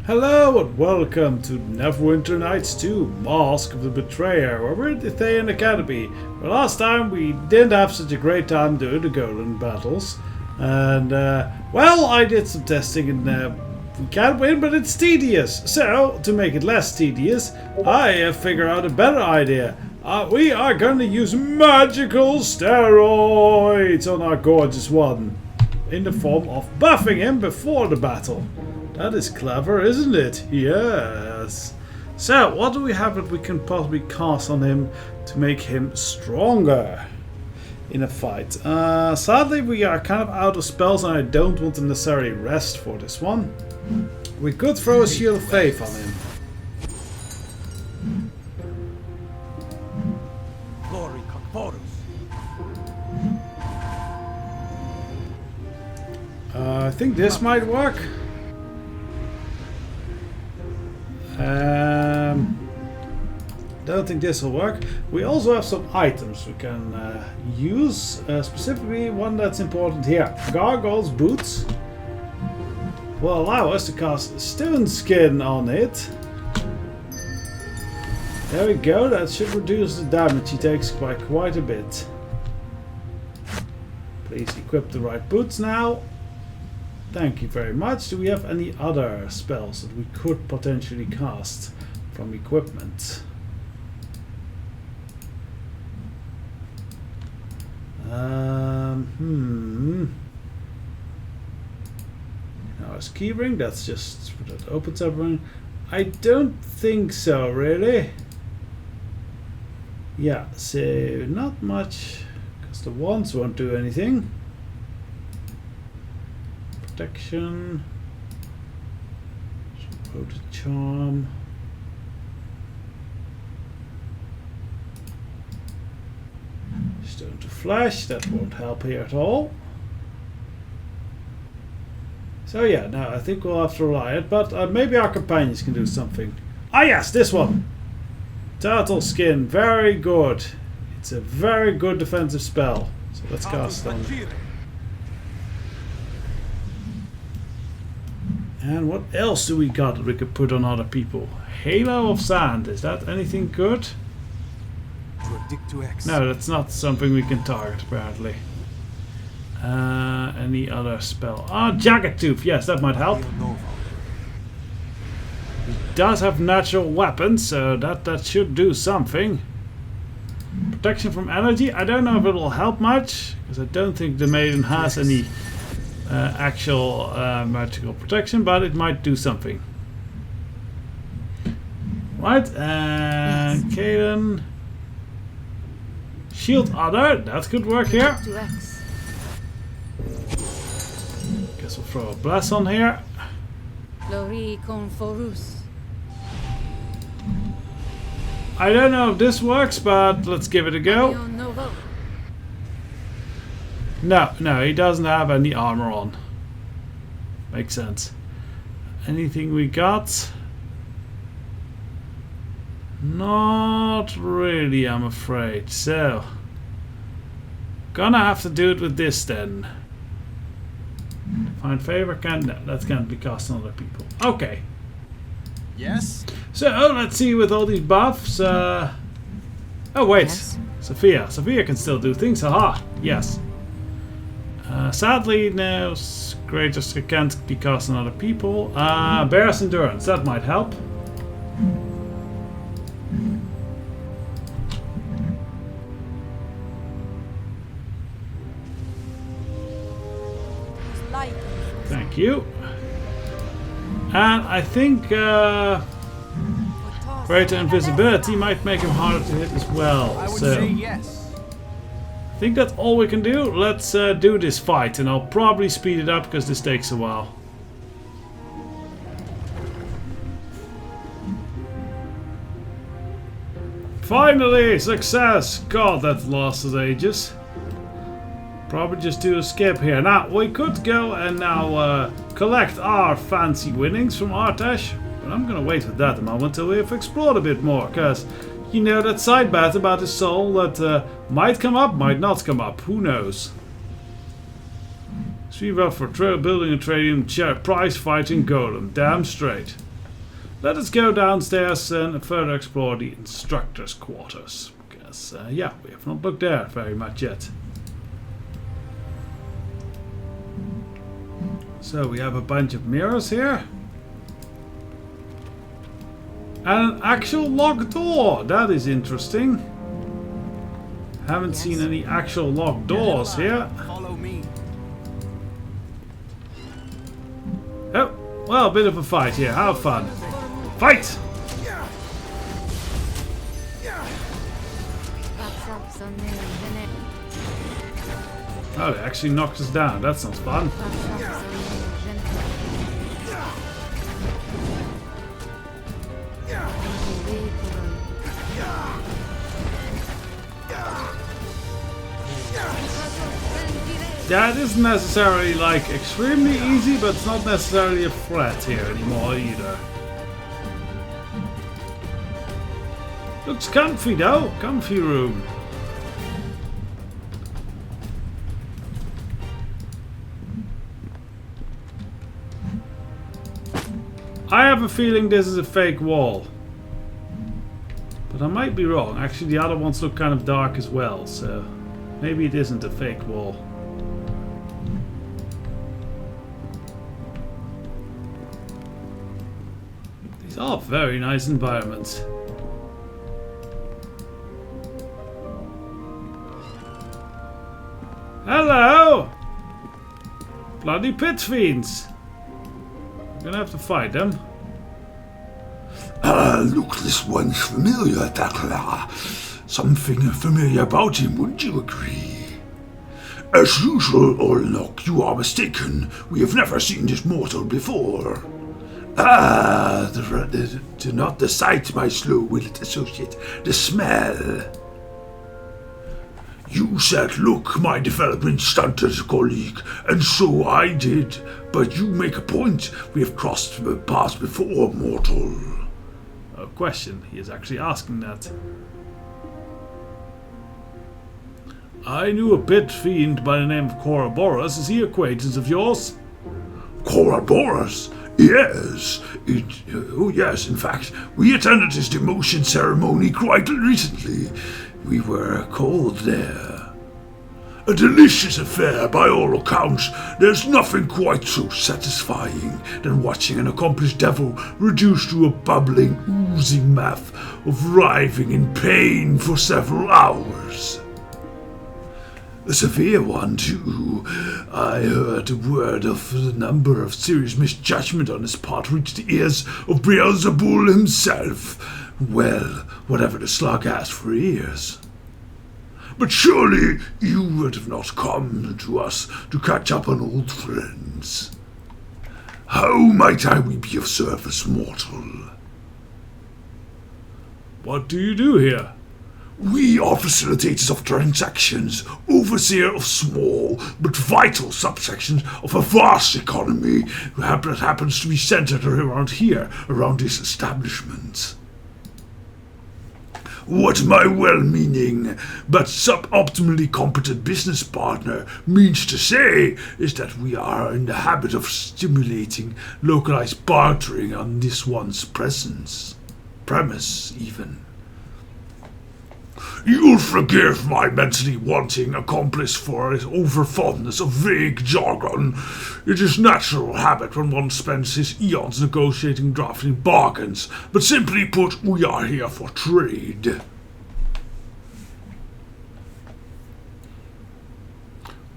Hello and welcome to Neverwinter Nights 2, Mask of the Betrayer, where we're at the Thayan Academy. Well, last time we didn't have such a great time doing the golem battles. And, well, I did some testing and we can't win, but it's tedious. So, to make it less tedious, I have figured out a better idea. We are going to use magical steroids on our gorgeous one, in the form of buffing him before the battle. That is clever, isn't it? Yes. So, what do we have that we can possibly cast on him to make him stronger in a fight? Sadly, we are kind of out of spells and I don't want to necessarily rest for this one. We could throw a Shield of Faith on him. I think this might work. Don't think this will work. We also have some items we can use, specifically one that's important here. Gargoyle's Boots will allow us to cast Stone Skin on it. There we go, that should reduce the damage he takes by quite a bit. Please equip the right boots now. Thank you very much. Do we have any other spells that we could potentially cast from equipment? Now it's keyring, that's just that opens everything. I don't think so, really. Yeah, so not much, because the wands won't do anything. Protection, Supposed Charm. Stone to Flash, that won't help here at all. So yeah, now I think we'll have to rely on it, but maybe our companions can do something. Ah yes, this one! Turtle Skin, very good. It's a very good defensive spell. So let's cast on it. And what else do we got that we could put on other people? Halo of Sand, is that anything good? No, that's not something we can target apparently. Any other spell? Jagged Tooth, yes, that might help. He does have natural weapons, so that should do something. Protection from energy, I don't know if it will help much, because I don't think the maiden has any actual magical protection, but it might do something. Right, and Kaden. Shield Other, that could work here. Guess we'll throw a bless on here. I don't know if this works, but let's give it a go. No, he doesn't have any armor on. Makes sense. Anything we got? Not really, I'm afraid. So, gonna have to do it with this then. Find favor, no, that can't be cast on other people. Okay. Yes. So let's see with all these buffs. Oh wait, yes. Sophia can still do things. Haha. Yes. Sadly, no. Greatest can't be cast on other people. Bear's Endurance, that might help. Thank you. And I think greater invisibility might make him harder to hit as well. I would say yes. I think that's all we can do. Let's do this fight, and I'll probably speed it up because this takes a while. Finally, success! God, that lasted ages. Probably just do a skip here. Now, we could go and now collect our fancy winnings from Artesh, but I'm gonna wait with that a moment until we've explored a bit more, because you know that side bet about his soul that might come up, might not come up, who knows. Sweep up for building a trading prize fighting golem, damn straight. let us go downstairs and further explore the instructor's quarters. Because, yeah, we have not looked there very much yet. So we have a bunch of mirrors here. And an actual locked door. That is interesting. Haven't seen any actual locked doors here. Follow me. Oh, well, a bit of a fight here. Have fun. Fight! Oh, they actually knocked us down. That's not fun. Yeah, it isn't necessarily like extremely easy, but it's not necessarily a threat here anymore either. Looks comfy though, comfy room. I have a feeling this is a fake wall. But I might be wrong. Actually, the other ones look kind of dark as well, so maybe it isn't a fake wall. These are very nice environments. Hello! Bloody pit fiends! We're gonna have to fight them. Look, this one's familiar, Dakla. Something familiar about him, wouldn't you agree? As usual, Orlok, you are mistaken. We have never seen this mortal before. Not the sight, my slow-witted associate. The smell. You said, look, my development stunted colleague, and so I did. But you make a point. We have crossed paths before, mortal. A question. He is actually asking that. I knew a pit fiend by the name of Corroborus. Is he an acquaintance of yours? Corroborus? Yes. Oh yes, in fact, we attended his demotion ceremony quite recently. We were called there. A delicious affair by all accounts. There's nothing quite so satisfying than watching an accomplished devil reduced to a bubbling, oozing mass of writhing in pain for several hours. A severe one, too. I heard word of the number of serious misjudgment on his part reach the ears of Beelzebul himself. Well, whatever the slug has for ears. But surely you would have not come to us to catch up on old friends. How might we be of service, mortal? What do you do here? We are facilitators of transactions, overseer of small but vital subsections of a vast economy that happens to be centered around here, around this establishment. What my well-meaning but suboptimally competent business partner means to say is that we are in the habit of stimulating localized bartering on this one's premise even. You'll forgive my mentally wanting accomplice for his overfondness of vague jargon. It is natural habit when one spends his eons negotiating, drafting bargains, but simply put, we are here for trade.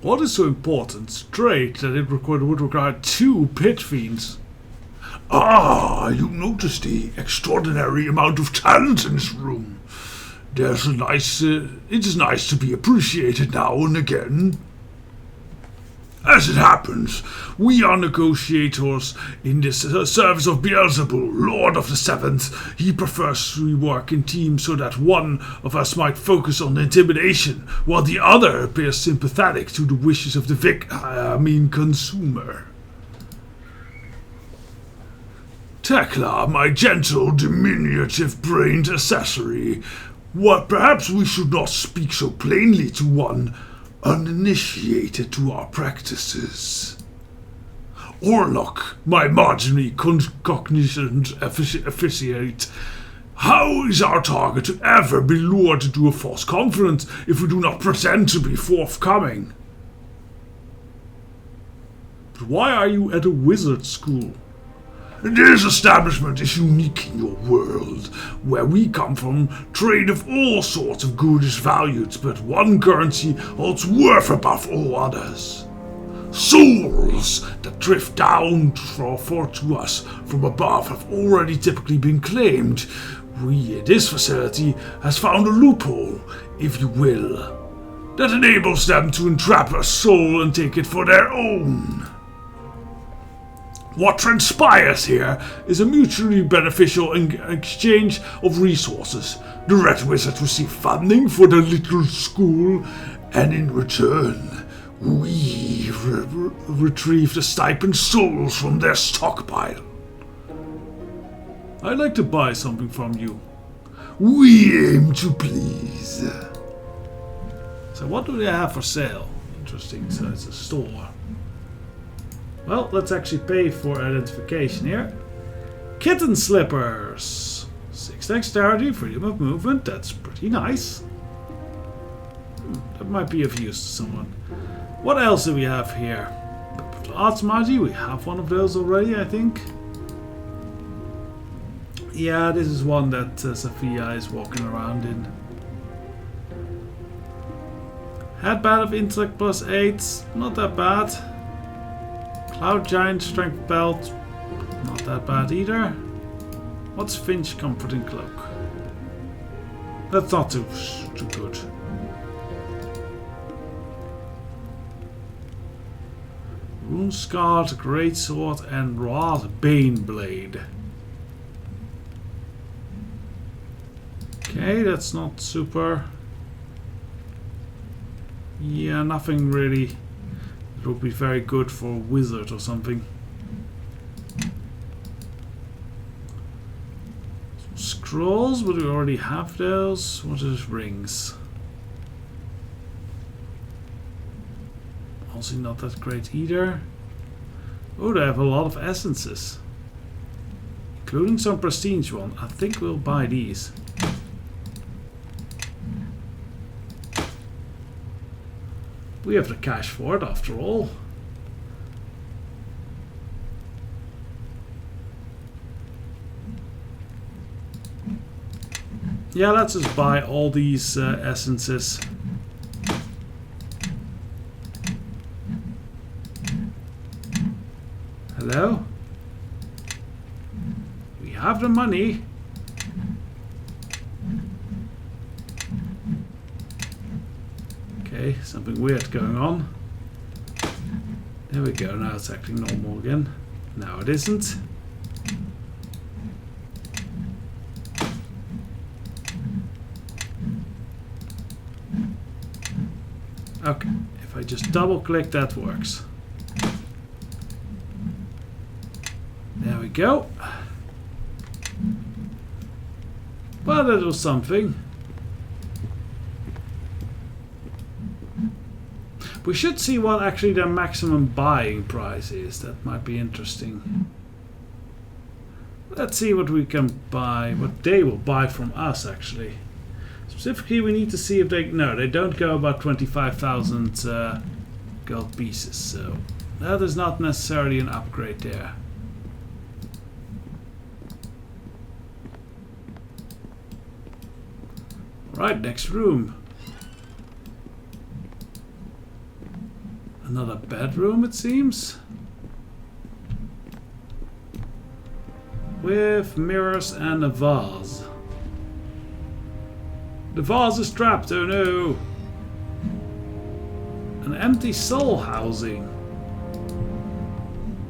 What is so important, trade, that it would require 2 pit fiends? Ah, you notice the extraordinary amount of talent in this room. There's it is nice to be appreciated now and again. As it happens, we are negotiators in this service of Beelzebul, Lord of the Seventh. He prefers we work in teams so that one of us might focus on intimidation, while the other appears sympathetic to the wishes of the consumer. Tekla, my gentle, diminutive-brained accessory. What, perhaps we should not speak so plainly to one uninitiated to our practices. Orlok, my marginally cognizant officiate. How is our target to ever be lured into a false confidence if we do not pretend to be forthcoming? But why are you at a wizard school? This establishment is unique in your world. Where we come from, trade of all sorts of goods is valued, but one currency holds worth above all others. Souls that drift down to us from above have already typically been claimed. This facility has found a loophole, if you will, that enables them to entrap a soul and take it for their own. What transpires here is a mutually beneficial exchange of resources. The Red Wizards receive funding for their little school, and in return, we retrieve the stipend souls from their stockpile. I'd like to buy something from you. We aim to please. So what do they have for sale? Interesting, so it's a store. Well, let's actually pay for identification here. Kitten slippers. 6 dexterity, freedom of movement. That's pretty nice. That might be of use to someone. What else do we have here? Arts Magi, we have one of those already, I think. Yeah, this is one that Sophia is walking around in. Headband of intellect +8, not that bad. Cloud Giant Strength Belt, not that bad either. What's Finch Comforting Cloak? That's not too good. Rune Scarred Greatsword and Wrought Baneblade. Okay, that's not super. Yeah, nothing really. It would be very good for a wizard or something. Scrolls, but we already have those. What is rings? Also not that great either. Oh, they have a lot of essences. Including some prestige one. I think we'll buy these. We have the cash for it after all. Yeah, let's just buy all these essences. Hello? We have the money. Okay, something weird going on. There we go, now it's acting normal again. Now it isn't. Okay, if I just double click, that works. There we go. Well, that was something. We should see what actually their maximum buying price is. That might be interesting. Let's see what we can buy, what they will buy from us actually. Specifically, we need to see if they... No, they don't go about 25,000 gold pieces, so that is not necessarily an upgrade there. Right, next room. Another bedroom, it seems. With mirrors and a vase. The vase is trapped, oh no! An empty soul housing.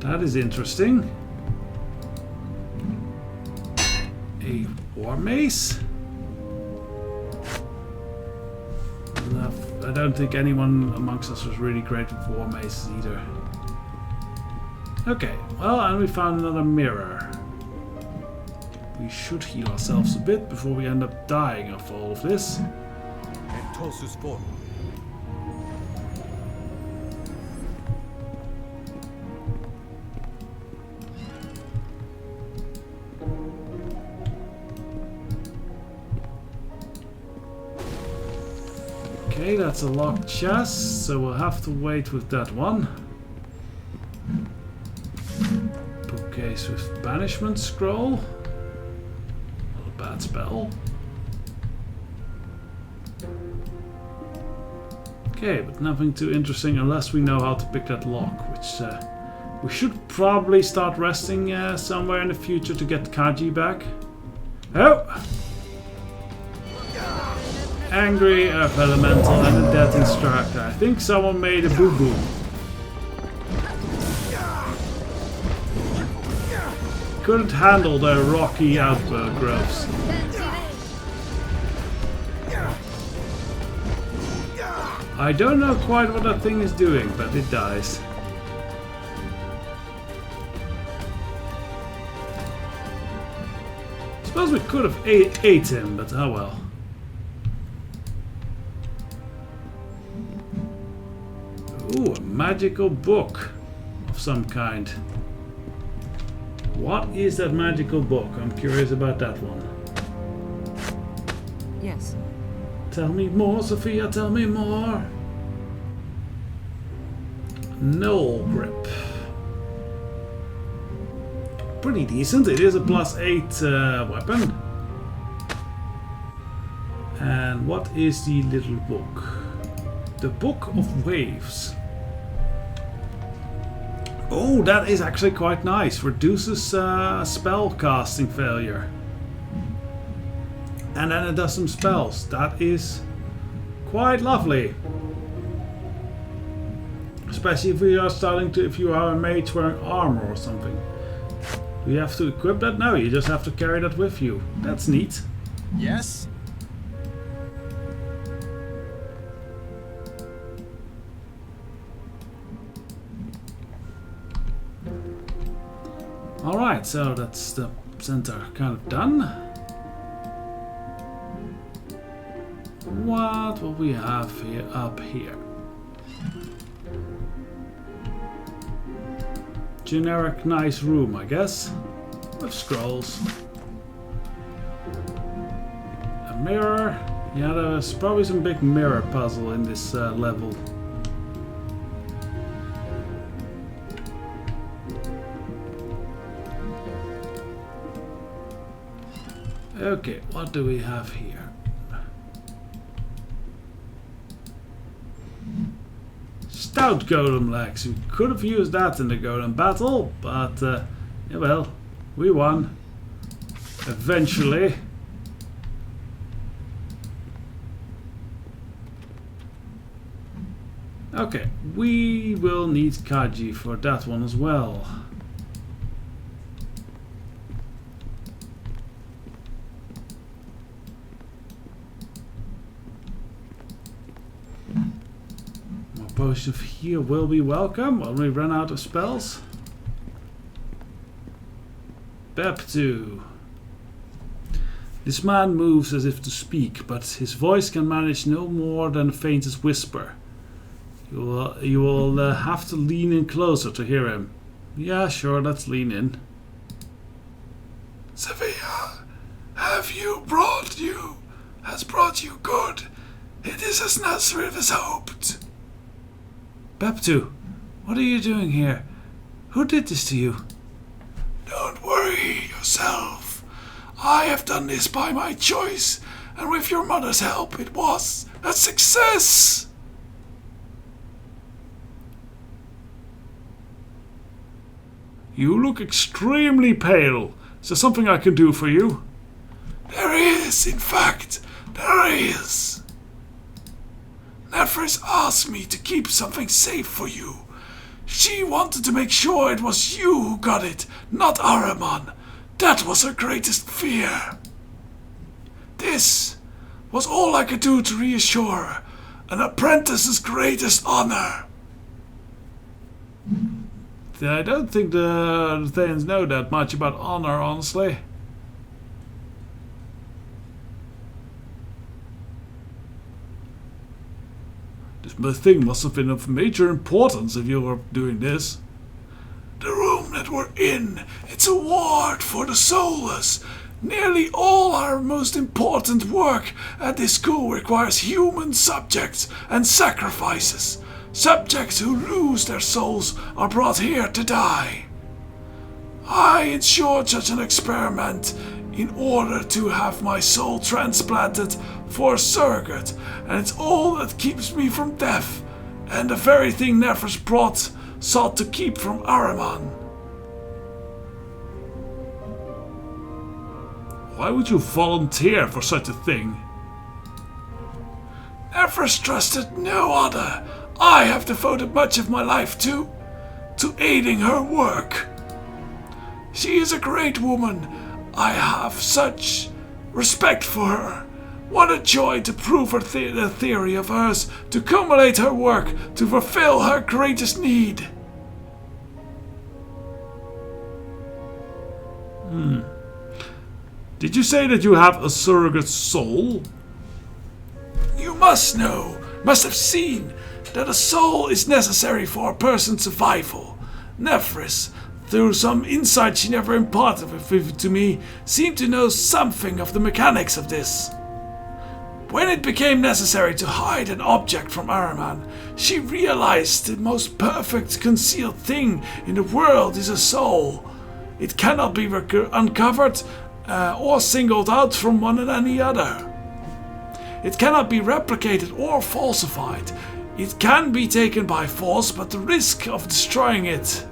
That is interesting. A war mace. I don't think anyone amongst us was really great with war maces either. Okay, well, and we found another mirror. We should heal ourselves a bit before we end up dying of all of this. Okay, that's a locked chest, so we'll have to wait with that one. Bookcase with banishment scroll. Not a bad spell. Okay, but nothing too interesting unless we know how to pick that lock, which we should probably start resting somewhere in the future to get Kaji back. Oh! Angry Earth Elemental and a Death Instructor. I think someone made a boo-boo. Couldn't handle the rocky outgrowths. I don't know quite what that thing is doing, but it dies. Suppose we could have ate him, but oh well. Ooh, a magical book of some kind. What is that magical book? I'm curious about that one. Yes. Tell me more, Sophia, tell me more. Null grip. Pretty decent. It is a +8 weapon. And what is the little book? The Book of Waves. Oh, that is actually quite nice. Reduces spell casting failure. And then it does some spells. That is quite lovely. Especially if we are starting to, if you are a mage wearing armor or something. Do you have to equip that? No, you just have to carry that with you. That's neat. Yes? Alright, so that's the center kind of done. What will we have here up here? Generic nice room, I guess, with scrolls. A mirror. Yeah, there's probably some big mirror puzzle in this level. Okay, what do we have here? Stout golem legs. We could have used that in the golem battle, but yeah, well, we won. Eventually. Okay, we will need Kaji for that one as well. Potion of heal will be welcome when we run out of spells. Beptu. This man moves as if to speak, but his voice can manage no more than the faintest whisper. You will have to lean in closer to hear him. Yeah, sure, let's lean in. Sevilla, has brought you good. It is as Nazareth as hoped. Beptu, what are you doing here? Who did this to you? Don't worry yourself. I have done this by my choice, and with your mother's help, it was a success. You look extremely pale. Is there something I can do for you? There is, in fact, there is. Nephris asked me to keep something safe for you. She wanted to make sure it was you who got it, not Ahriman. That was her greatest fear. This was all I could do to reassure her, an apprentice's greatest honor. I don't think the Thayans know that much about honor, honestly. This thing must have been of major importance if you were doing this. The room that we're in, it's a ward for the soulless. Nearly all our most important work at this school requires human subjects and sacrifices. Subjects who lose their souls are brought here to die. I ensured such an experiment in order to have my soul transplanted for a surrogate, and it's all that keeps me from death, and the very thing Nephros sought to keep from Ahriman. Why would you volunteer for such a thing? Nephros trusted no other. I have devoted much of my life to aiding her work. She is a great woman. I have such respect for her. What a joy to prove the theory of hers, to culminate her work, to fulfill her greatest need. Did you say that you have a surrogate soul? You must have seen, that a soul is necessary for a person's survival. Nephros, through some insight she never imparted to me, seemed to know something of the mechanics of this. When it became necessary to hide an object from Ahriman, she realized the most perfect concealed thing in the world is a soul. It cannot be uncovered or singled out from one and any other. It cannot be replicated or falsified. It can be taken by force, but the risk of destroying it.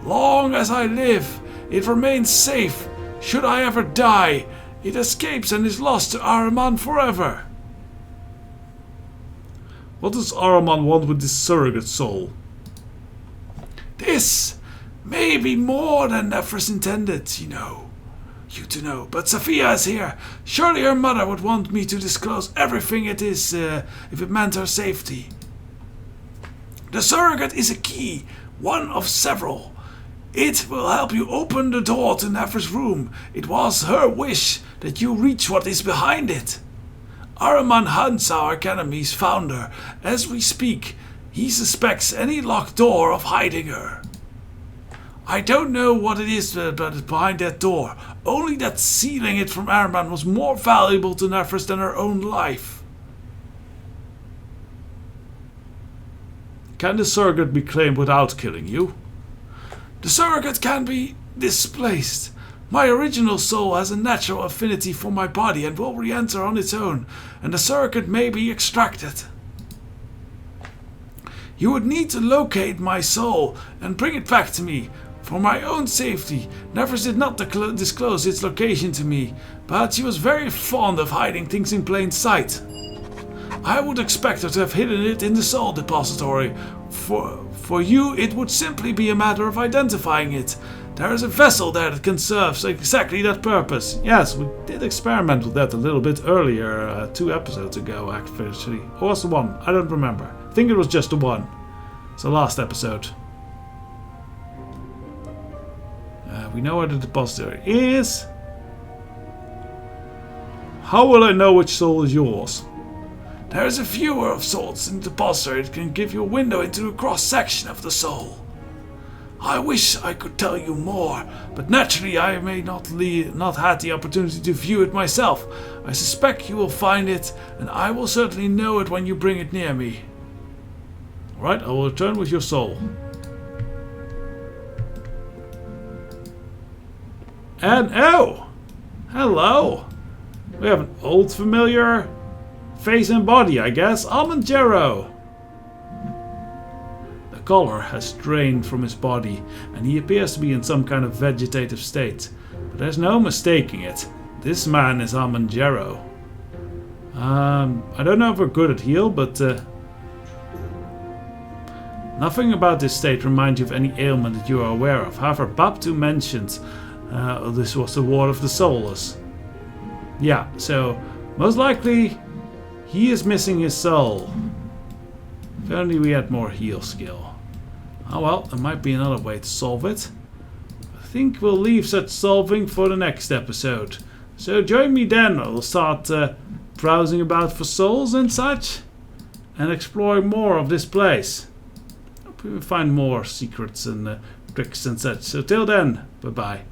Long as I live, it remains safe. Should I ever die, it escapes and is lost to Ahriman forever. What does Ahriman want with this surrogate soul? This may be more than Nephros intended, you to know. But Sophia is here. Surely her mother would want me to disclose everything it is if it meant her safety. The surrogate is a key, one of several. It will help you open the door to Nephros' room. It was her wish that you reach what is behind it. Ahriman hunts our academy's founder. As we speak, he suspects any locked door of hiding her. I don't know what it is behind that door, only that sealing it from Ahriman was more valuable to Nephros than her own life. Can the surrogate be claimed without killing you? The surrogate can be displaced. My original soul has a natural affinity for my body and will re-enter on its own, and the surrogate may be extracted. You would need to locate my soul and bring it back to me. For my own safety, Nephros did not disclose its location to me, but she was very fond of hiding things in plain sight. I would expect her to have hidden it in the soul depository. For you, it would simply be a matter of identifying it. There is a vessel there that can serve exactly that purpose. Yes, we did experiment with that a little bit earlier, 2 episodes ago actually. Or was the one? I don't remember. I think it was just the one. It's the last episode. We know where the depository is. How will I know which soul is yours? There is a viewer of souls in the depository that can give you a window into a cross-section of the soul. I wish I could tell you more, but naturally I may not had the opportunity to view it myself. I suspect you will find it, and I will certainly know it when you bring it near me. Alright, I will return with your soul. And oh! Hello! We have an old familiar face and body, I guess. Almondjero! The color has drained from his body, and he appears to be in some kind of vegetative state. But there's no mistaking it. This man is Almondjero. I don't know if we're good at heal, but nothing about this state reminds you of any ailment that you are aware of. However, Baptu mentioned this was the War of the Soulless. Yeah, so most likely he is missing his soul. If only we had more heal skill. Oh well, there might be another way to solve it. I think we'll leave such solving for the next episode. So join me then. We'll start browsing about for souls and such, and exploring more of this place. Hope we find more secrets and tricks and such. So till then, bye bye.